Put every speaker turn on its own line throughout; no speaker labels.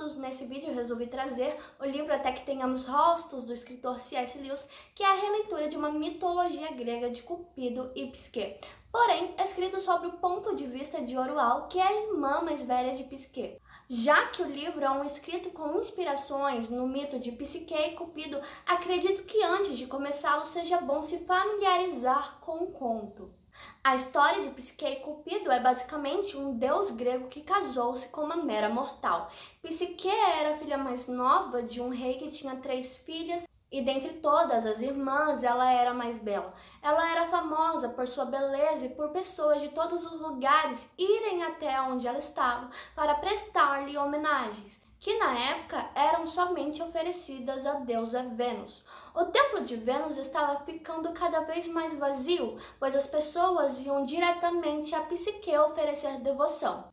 todos, nesse vídeo eu resolvi trazer o livro Até que Tenhamos Rostos, do escritor C.S. Lewis, que é a releitura de uma mitologia grega de Cupido e Psique. Porém, é escrito sobre o ponto de vista de Orual, que é a irmã mais velha de Psique. Já que o livro é um escrito com inspirações no mito de Psique e Cupido, acredito que antes de começá-lo seja bom se familiarizar com o conto. A história de Psique e Cupido é basicamente um deus grego que casou-se com uma mera mortal. Psique era a filha mais nova de um rei que tinha 3 filhas, e dentre todas as irmãs, ela era a mais bela. Ela era famosa por sua beleza e por pessoas de todos os lugares irem até onde ela estava para prestar-lhe homenagens, que na época eram somente oferecidas à deusa Vênus. O templo de Vênus estava ficando cada vez mais vazio, pois as pessoas iam diretamente a Psique oferecer devoção.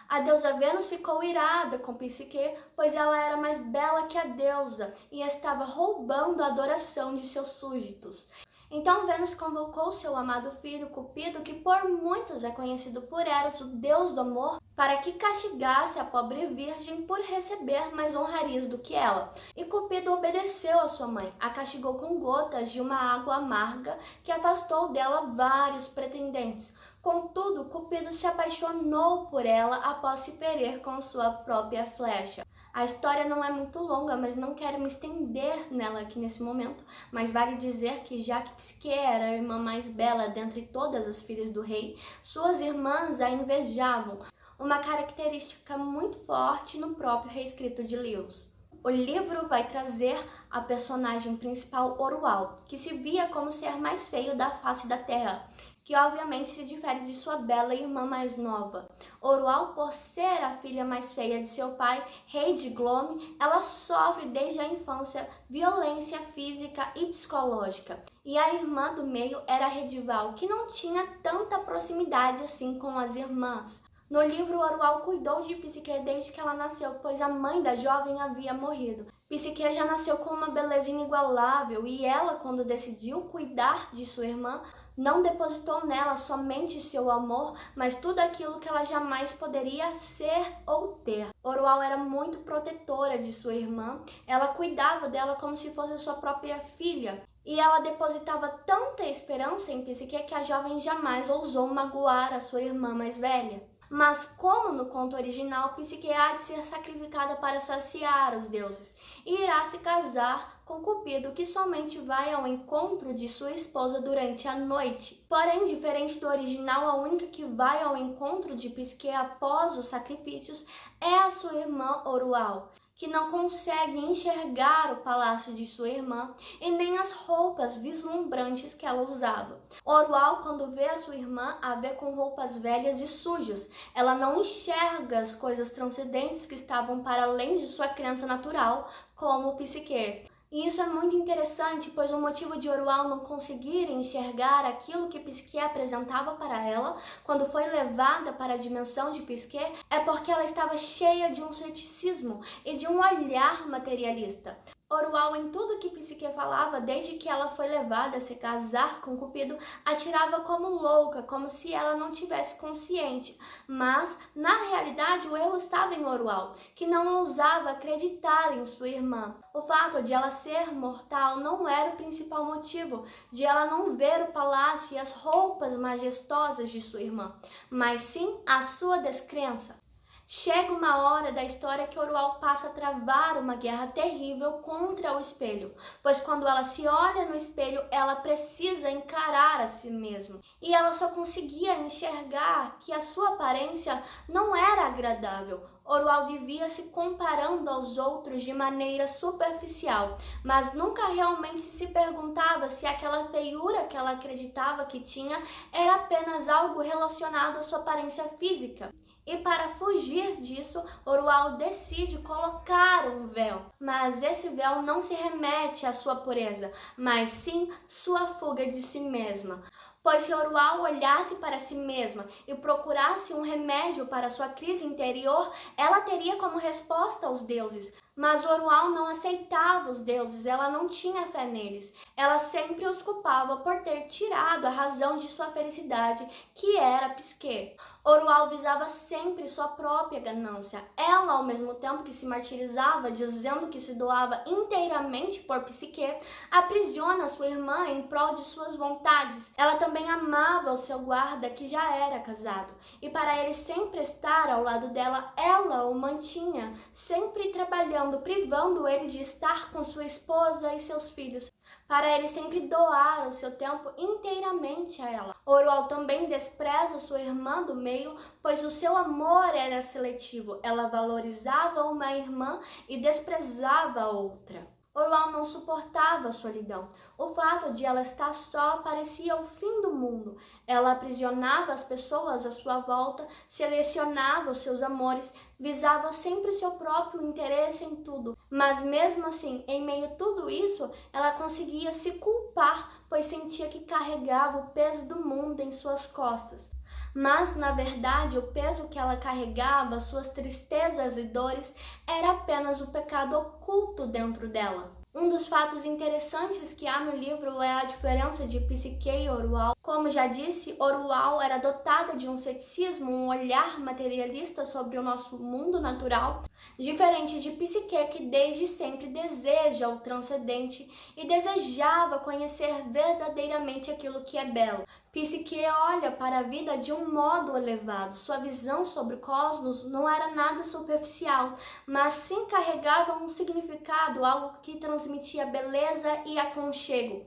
A deusa Vênus ficou irada com Psique, pois ela era mais bela que a deusa e estava roubando a adoração de seus súditos. Então Vênus convocou seu amado filho Cupido, que por muitos é conhecido por Eros, o deus do amor, para que castigasse a pobre virgem por receber mais honrarias do que ela. E Cupido obedeceu a sua mãe, a castigou com gotas de uma água amarga que afastou dela vários pretendentes. Contudo, Cupido se apaixonou por ela após se ferir com sua própria flecha. A história não é muito longa, mas não quero me estender nela aqui nesse momento, mas vale dizer que já que Psique era a irmã mais bela dentre todas as filhas do rei, suas irmãs a invejavam, uma característica muito forte no próprio reescrito de Lewis. O livro vai trazer a personagem principal Orual, que se via como ser mais feio da face da terra, que obviamente se difere de sua bela irmã mais nova. Orual, por ser a filha mais feia de seu pai, rei de Glome, ela sofre desde a infância violência física e psicológica. E a irmã do meio era Redival, que não tinha tanta proximidade assim com as irmãs. No livro, Orual cuidou de Psique desde que ela nasceu, pois a mãe da jovem havia morrido. Psique já nasceu com uma beleza inigualável e ela, quando decidiu cuidar de sua irmã, não depositou nela somente seu amor, mas tudo aquilo que ela jamais poderia ser ou ter. Orual era muito protetora de sua irmã, ela cuidava dela como se fosse sua própria filha. E ela depositava tanta esperança em Psique que a jovem jamais ousou magoar a sua irmã mais velha. Mas como no conto original, Psique há de ser sacrificada para saciar os deuses e irá se casar com Cupido, que somente vai ao encontro de sua esposa durante a noite. Porém, diferente do original, a única que vai ao encontro de Psique após os sacrifícios é a sua irmã Orual, que não consegue enxergar o palácio de sua irmã e nem as roupas vislumbrantes que ela usava. Orual, quando vê a sua irmã, a vê com roupas velhas e sujas. Ela não enxerga as coisas transcendentes que estavam para além de sua crença natural, como Psique. E isso é muito interessante, pois o motivo de Orual não conseguir enxergar aquilo que Psique apresentava para ela quando foi levada para a dimensão de Psique é porque ela estava cheia de um ceticismo e de um olhar materialista. Orual, em tudo que Psique falava, desde que ela foi levada a se casar com Cupido, atirava como louca, como se ela não tivesse consciente. Mas, na realidade, o erro estava em Orual, que não ousava acreditar em sua irmã. O fato de ela ser mortal não era o principal motivo de ela não ver o palácio e as roupas majestosas de sua irmã, mas sim a sua descrença. Chega uma hora da história que Orual passa a travar uma guerra terrível contra o espelho, pois quando ela se olha no espelho, ela precisa encarar a si mesma. E ela só conseguia enxergar que a sua aparência não era agradável. Orual vivia se comparando aos outros de maneira superficial, mas nunca realmente se perguntava se aquela feiura que ela acreditava que tinha era apenas algo relacionado à sua aparência física. E para fugir disso, Orual decide colocar um véu. Mas esse véu não se remete à sua pureza, mas sim sua fuga de si mesma. Pois se Orual olhasse para si mesma e procurasse um remédio para sua crise interior, ela teria como resposta os deuses. Mas Orual não aceitava os deuses, ela não tinha fé neles. Ela sempre os culpava por ter tirado a razão de sua felicidade, que era Psique. Orual visava sempre sua própria ganância. Ela, ao mesmo tempo que se martirizava, dizendo que se doava inteiramente por Psique, aprisiona sua irmã em prol de suas vontades. Ela também amava o seu guarda, que já era casado, e para ele sempre estar ao lado dela, ela o mantinha, sempre trabalhando, privando ele de estar com sua esposa e seus filhos, para ele sempre doar o seu tempo inteiramente a ela. Orual também despreza sua irmã do meio, pois o seu amor era seletivo. Ela valorizava uma irmã e desprezava a outra. Orual não suportava a solidão. O fato de ela estar só parecia o fim do mundo. Ela aprisionava as pessoas à sua volta, selecionava os seus amores, visava sempre seu próprio interesse em tudo. Mas mesmo assim, em meio a tudo isso, ela conseguia se culpar, pois sentia que carregava o peso do mundo em suas costas. Mas, na verdade, o peso que ela carregava, suas tristezas e dores, era apenas o pecado oculto dentro dela. Um dos fatos interessantes que há no livro é a diferença de Psique e Orual. Como já disse, Orual era dotada de um ceticismo, um olhar materialista sobre o nosso mundo natural, diferente de Psique, que desde sempre deseja o transcendente e desejava conhecer verdadeiramente aquilo que é belo. Psique olha para a vida de um modo elevado. Sua visão sobre o cosmos não era nada superficial, mas sim carregava um significado, algo que transmitia beleza e aconchego.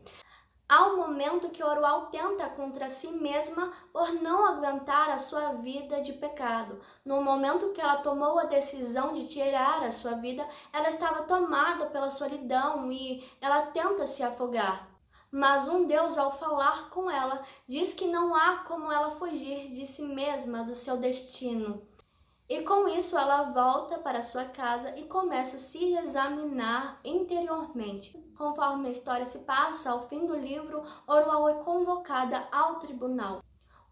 Há um momento que Orual tenta contra si mesma por não aguentar a sua vida de pecado. No momento que ela tomou a decisão de tirar a sua vida, ela estava tomada pela solidão e ela tenta se afogar. Mas um Deus, ao falar com ela, diz que não há como ela fugir de si mesma, do seu destino. E com isso ela volta para sua casa e começa a se examinar interiormente. Conforme a história se passa, ao fim do livro, Orual é convocada ao tribunal,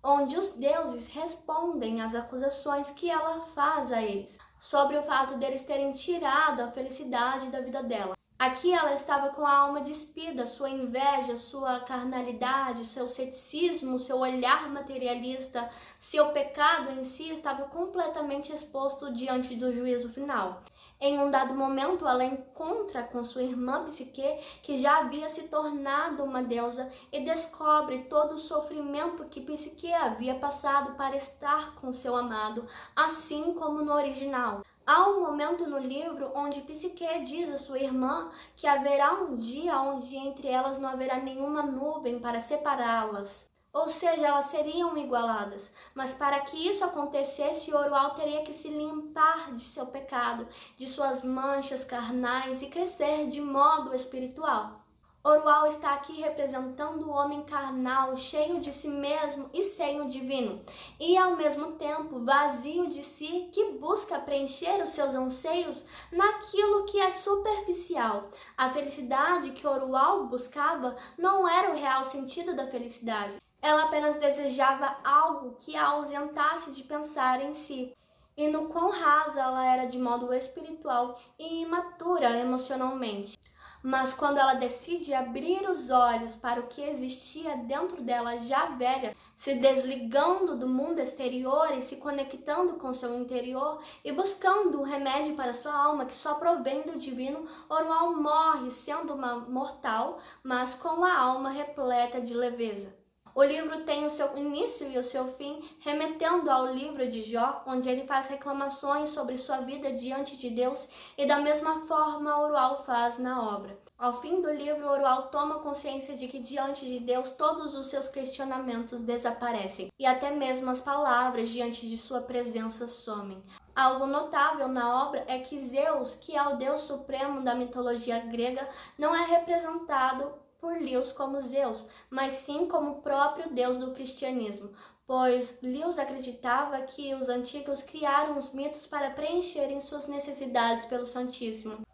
onde os deuses respondem às acusações que ela faz a eles, sobre o fato deles terem tirado a felicidade da vida dela. Aqui ela estava com a alma despida, sua inveja, sua carnalidade, seu ceticismo, seu olhar materialista, seu pecado em si estava completamente exposto diante do juízo final. Em um dado momento, ela encontra com sua irmã Psique, que já havia se tornado uma deusa, e descobre todo o sofrimento que Psique havia passado para estar com seu amado, assim como no original. Há um momento no livro onde Psique diz à sua irmã que haverá um dia onde entre elas não haverá nenhuma nuvem para separá-las. Ou seja, elas seriam igualadas. Mas para que isso acontecesse, Orual teria que se limpar de seu pecado, de suas manchas carnais e crescer de modo espiritual. Orual está aqui representando o homem carnal, cheio de si mesmo e sem o divino, e ao mesmo tempo vazio de si, que busca preencher os seus anseios naquilo que é superficial. A felicidade que Orual buscava não era o real sentido da felicidade. Ela apenas desejava algo que a ausentasse de pensar em si, e no quão rasa ela era de modo espiritual e imatura emocionalmente. Mas quando ela decide abrir os olhos para o que existia dentro dela já velha, se desligando do mundo exterior e se conectando com seu interior e buscando um remédio para sua alma que só provém do divino, Orual morre sendo uma mortal, mas com a alma repleta de leveza. O livro tem o seu início e o seu fim remetendo ao livro de Jó, onde ele faz reclamações sobre sua vida diante de Deus, e da mesma forma Orual faz na obra. Ao fim do livro, Orual toma consciência de que diante de Deus todos os seus questionamentos desaparecem, e até mesmo as palavras diante de sua presença somem. Algo notável na obra é que Zeus, que é o deus supremo da mitologia grega, não é representado por Lewis como Zeus, mas sim como o próprio Deus do cristianismo, pois Lewis acreditava que os antigos criaram os mitos para preencherem suas necessidades pelo Santíssimo.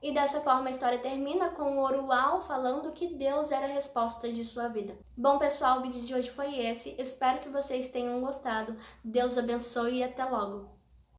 E dessa forma a história termina com Orual falando que Deus era a resposta de sua vida. Bom pessoal, o vídeo de hoje foi esse, espero que vocês tenham gostado, Deus abençoe e até logo!